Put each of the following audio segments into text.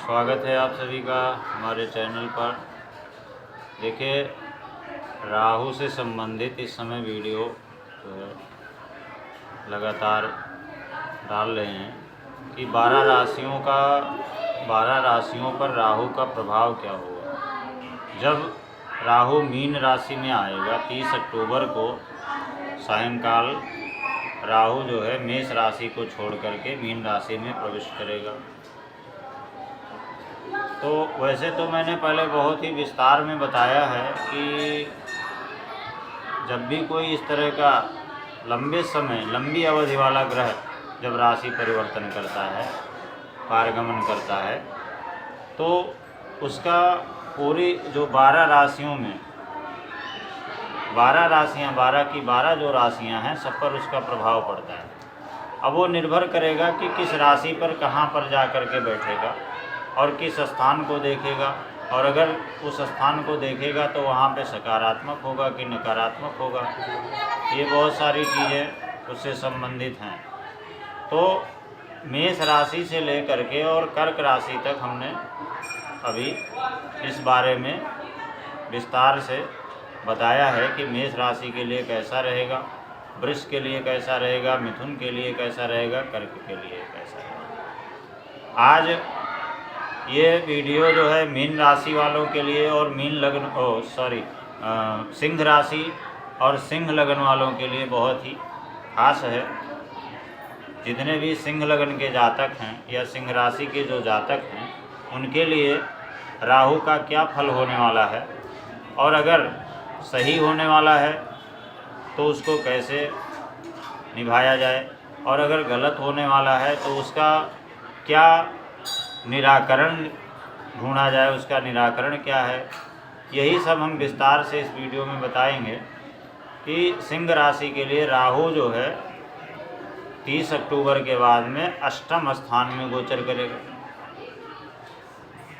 स्वागत है आप सभी का हमारे चैनल पर। देखिए, राहु से संबंधित इस समय वीडियो लगातार डाल रहे हैं कि 12 राशियों पर राहु का प्रभाव क्या होगा। जब राहु मीन राशि में आएगा 30 अक्टूबर को सायंकाल, राहु जो है मेष राशि को छोड़ करके मीन राशि में प्रवेश करेगा। तो वैसे तो मैंने पहले बहुत ही विस्तार में बताया है कि जब भी कोई इस तरह का लंबी अवधि वाला ग्रह जब राशि परिवर्तन करता है, पारगमन करता है, तो उसका पूरी जो 12 राशियों में 12 की 12 जो राशियां हैं सब पर उसका प्रभाव पड़ता है। अब वो निर्भर करेगा कि किस राशि पर कहाँ पर जा कर के बैठेगा और किस स्थान को देखेगा, और अगर उस स्थान को देखेगा तो वहाँ पे सकारात्मक होगा कि नकारात्मक होगा। ये बहुत सारी चीज़ें उससे संबंधित हैं। तो मेष राशि से लेकर के और कर्क राशि तक हमने अभी इस बारे में विस्तार से बताया है कि मेष राशि के लिए कैसा रहेगा, वृष के लिए कैसा रहेगा, मिथुन के लिए कैसा रहेगा, कर्क के लिए कैसा रहेगा। आज ये वीडियो जो है मीन राशि वालों के लिए और सिंह राशि और सिंह लगन वालों के लिए बहुत ही खास है। जितने भी सिंह लगन के जातक हैं या सिंह राशि के जो जातक हैं उनके लिए राहु का क्या फल होने वाला है, और अगर सही होने वाला है तो उसको कैसे निभाया जाए, और अगर गलत होने वाला है तो उसका क्या निराकरण ढूंढा जाए, उसका निराकरण क्या है। यही सब हम विस्तार से इस वीडियो में बताएंगे कि सिंह राशि के लिए राहु जो है 30 अक्टूबर के बाद में अष्टम स्थान में गोचर करेगा,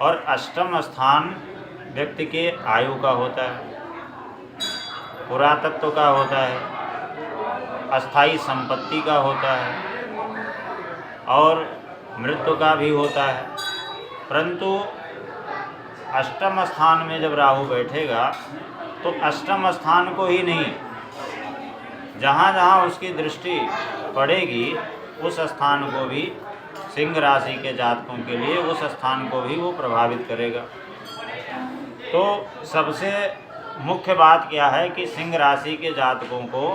और अष्टम स्थान व्यक्ति के आयु का होता है, पुरातत्व का होता है, अस्थाई संपत्ति का होता है और मृत्यु का भी होता है। परंतु अष्टम स्थान में जब राहु बैठेगा तो अष्टम स्थान को ही नहीं, जहाँ जहाँ उसकी दृष्टि पड़ेगी उस स्थान को भी, सिंह राशि के जातकों के लिए उस स्थान को भी वो प्रभावित करेगा। तो सबसे मुख्य बात क्या है कि सिंह राशि के जातकों को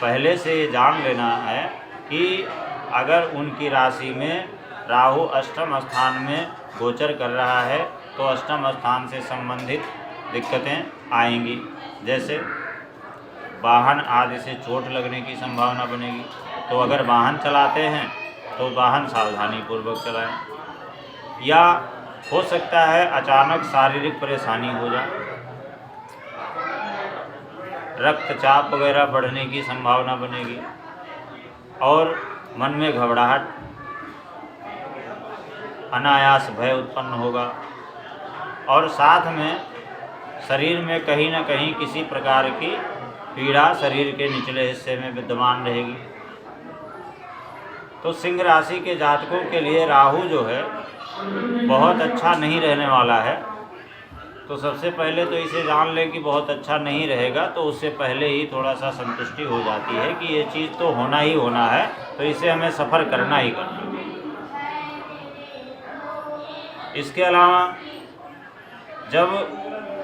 पहले से जान लेना है कि अगर उनकी राशि में राहु अष्टम स्थान में गोचर कर रहा है तो अष्टम स्थान से संबंधित दिक्कतें आएंगी, जैसे वाहन आदि से चोट लगने की संभावना बनेगी। तो अगर वाहन चलाते हैं तो वाहन सावधानी पूर्वक चलाएं, या हो सकता है अचानक शारीरिक परेशानी हो जाए, रक्तचाप वगैरह बढ़ने की संभावना बनेगी, और मन में घबराहट, अनायास भय उत्पन्न होगा, और साथ में शरीर में कहीं न कहीं किसी प्रकार की पीड़ा शरीर के निचले हिस्से में विद्यमान रहेगी। तो सिंह राशि के जातकों के लिए राहु जो है बहुत अच्छा नहीं रहने वाला है। तो सबसे पहले तो इसे जान लें कि बहुत अच्छा नहीं रहेगा, तो उससे पहले ही थोड़ा सा संतुष्टि हो जाती है कि ये चीज़ तो होना ही होना है, तो इसे हमें सफ़र करना ही करना है। इसके अलावा जब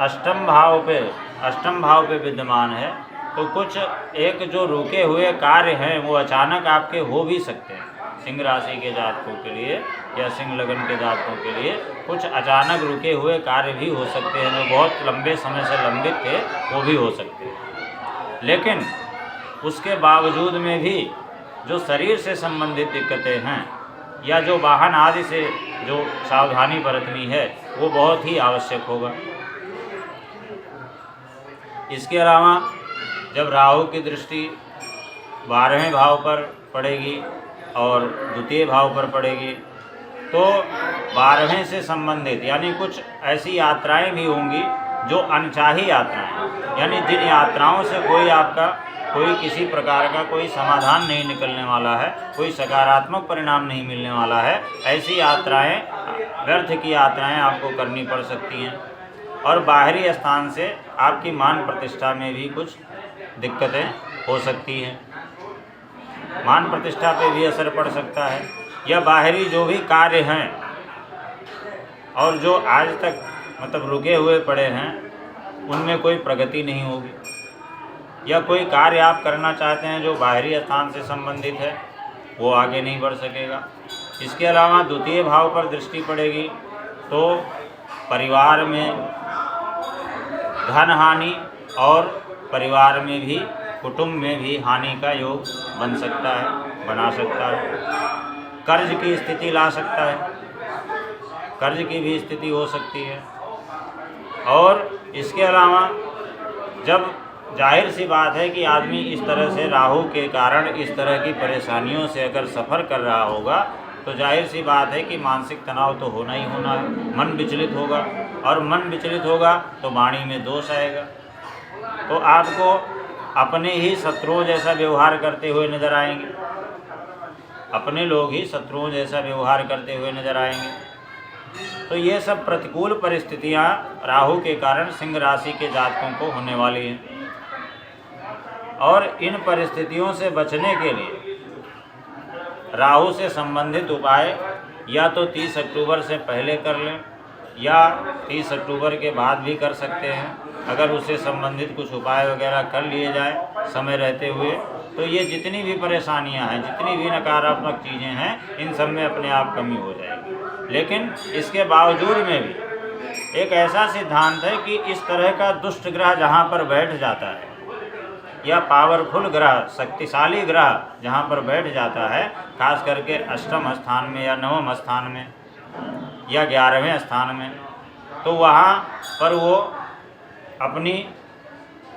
अष्टम भाव पे विद्यमान है तो कुछ एक जो रुके हुए कार्य हैं वो अचानक आपके हो भी सकते हैं। सिंह राशि के जातकों के लिए या सिंह लगन के जातकों के लिए कुछ अचानक रुके हुए कार्य भी हो सकते हैं, जो बहुत लंबे समय से लंबित थे वो भी हो सकते हैं। लेकिन उसके बावजूद में भी जो शरीर से संबंधित दिक्कतें हैं या जो वाहन आदि से जो सावधानी बरतनी है वो बहुत ही आवश्यक होगा। इसके अलावा जब राहु की दृष्टि 12वें भाव पर पड़ेगी और द्वितीय भाव पर पड़ेगी तो 12वें से संबंधित यानी कुछ ऐसी यात्राएं भी होंगी जो अनचाही यात्राएं, यानी जिन यात्राओं से कोई किसी प्रकार का कोई समाधान नहीं निकलने वाला है, कोई सकारात्मक परिणाम नहीं मिलने वाला है, ऐसी यात्राएं व्यर्थ की यात्राएं आपको करनी पड़ सकती हैं और बाहरी स्थान से आपकी मान प्रतिष्ठा में भी कुछ दिक्कतें हो सकती हैं, मान प्रतिष्ठा पे भी असर पड़ सकता है। या बाहरी जो भी कार्य हैं और जो आज तक मतलब रुके हुए पड़े हैं उनमें कोई प्रगति नहीं होगी, या कोई कार्य आप करना चाहते हैं जो बाहरी स्थान से संबंधित है वो आगे नहीं बढ़ सकेगा। इसके अलावा द्वितीय भाव पर दृष्टि पड़ेगी तो परिवार में धन हानि और परिवार में भी कुटुंब में भी हानि का योग बन सकता है, बना सकता है। कर्ज की स्थिति ला सकता है, कर्ज की भी स्थिति हो सकती है। और इसके अलावा जब जाहिर सी बात है कि आदमी इस तरह से राहु के कारण इस तरह की परेशानियों से अगर सफ़र कर रहा होगा तो जाहिर सी बात है कि मानसिक तनाव तो होना ही होना है, मन विचलित होगा और मन विचलित होगा तो वाणी में दोष आएगा, तो आपको अपने ही शत्रुओं जैसा व्यवहार करते हुए नज़र आएंगे, अपने लोग ही शत्रुओं जैसा व्यवहार करते हुए नज़र आएंगे। तो ये सब प्रतिकूल परिस्थितियाँ राहु के कारण सिंह राशि के जातकों को होने वाली हैं और इन परिस्थितियों से बचने के लिए राहु से संबंधित उपाय या तो 30 अक्टूबर से पहले कर लें या 30 अक्टूबर के बाद भी कर सकते हैं। अगर उससे संबंधित कुछ उपाय वगैरह कर लिए जाए समय रहते हुए तो ये जितनी भी परेशानियां हैं, जितनी भी नकारात्मक चीज़ें हैं, इन सब में अपने आप कमी हो जाएगी। लेकिन इसके बावजूद में भी एक ऐसा सिद्धांत है कि इस तरह का दुष्ट ग्रह जहाँ पर बैठ जाता है या पावरफुल ग्रह, शक्तिशाली ग्रह जहाँ पर बैठ जाता है, खास करके अष्टम स्थान में या नवम स्थान में या 11वें स्थान में, तो वहाँ पर वो अपनी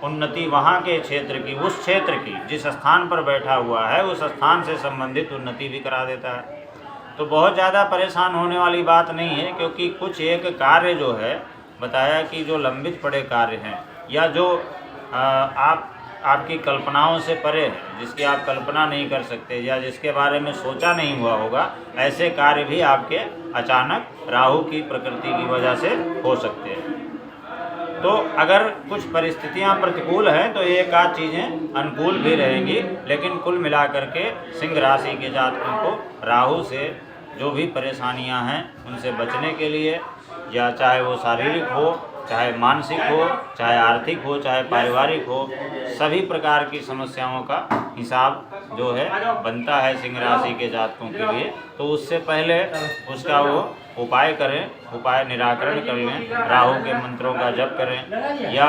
उन्नति वहाँ के क्षेत्र की, उस क्षेत्र की जिस स्थान पर बैठा हुआ है उस स्थान से संबंधित उन्नति भी करा देता है। तो बहुत ज़्यादा परेशान होने वाली बात नहीं है, क्योंकि कुछ एक कार्य जो है बताया कि जो लंबित पड़े कार्य हैं या जो आपकी कल्पनाओं से परे है, जिसकी आप कल्पना नहीं कर सकते या जिसके बारे में सोचा नहीं हुआ होगा, ऐसे कार्य भी आपके अचानक राहु की प्रकृति की वजह से हो सकते हैं। तो अगर कुछ परिस्थितियां प्रतिकूल हैं तो एक आध चीज़ें अनुकूल भी रहेंगी, लेकिन कुल मिलाकर के सिंह राशि के जातकों को राहु से जो भी परेशानियां हैं उनसे बचने के लिए, या चाहे वो शारीरिक हो, चाहे मानसिक हो, चाहे आर्थिक हो, चाहे पारिवारिक हो, सभी प्रकार की समस्याओं का हिसाब जो है बनता है सिंह राशि के जातकों के लिए। तो उससे पहले उसका वो उपाय करें, उपाय निराकरण कर लें, राहु के मंत्रों का जप करें, या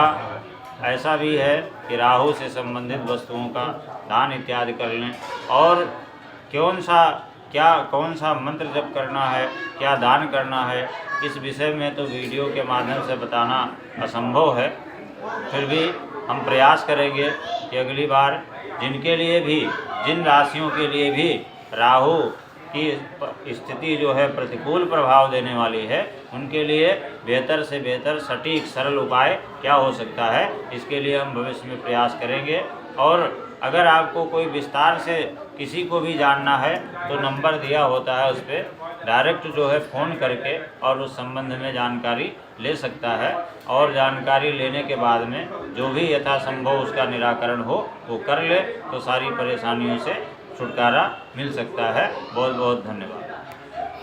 ऐसा भी है कि राहु से संबंधित वस्तुओं का दान इत्यादि कर लें। और कौन सा मंत्र जप करना है, क्या दान करना है, इस विषय में तो वीडियो के माध्यम से बताना असंभव है। फिर भी हम प्रयास करेंगे कि अगली बार जिनके लिए भी, जिन राशियों के लिए भी राहु की स्थिति जो है प्रतिकूल प्रभाव देने वाली है, उनके लिए बेहतर से बेहतर सटीक सरल उपाय क्या हो सकता है, इसके लिए हम भविष्य में प्रयास करेंगे। और अगर आपको कोई विस्तार से किसी को भी जानना है तो नंबर दिया होता है, उस पर डायरेक्ट जो है फ़ोन करके और उस संबंध में जानकारी ले सकता है, और जानकारी लेने के बाद में जो भी यथासंभव उसका निराकरण हो वो कर ले, तो सारी परेशानियों से छुटकारा मिल सकता है। बहुत बहुत धन्यवाद।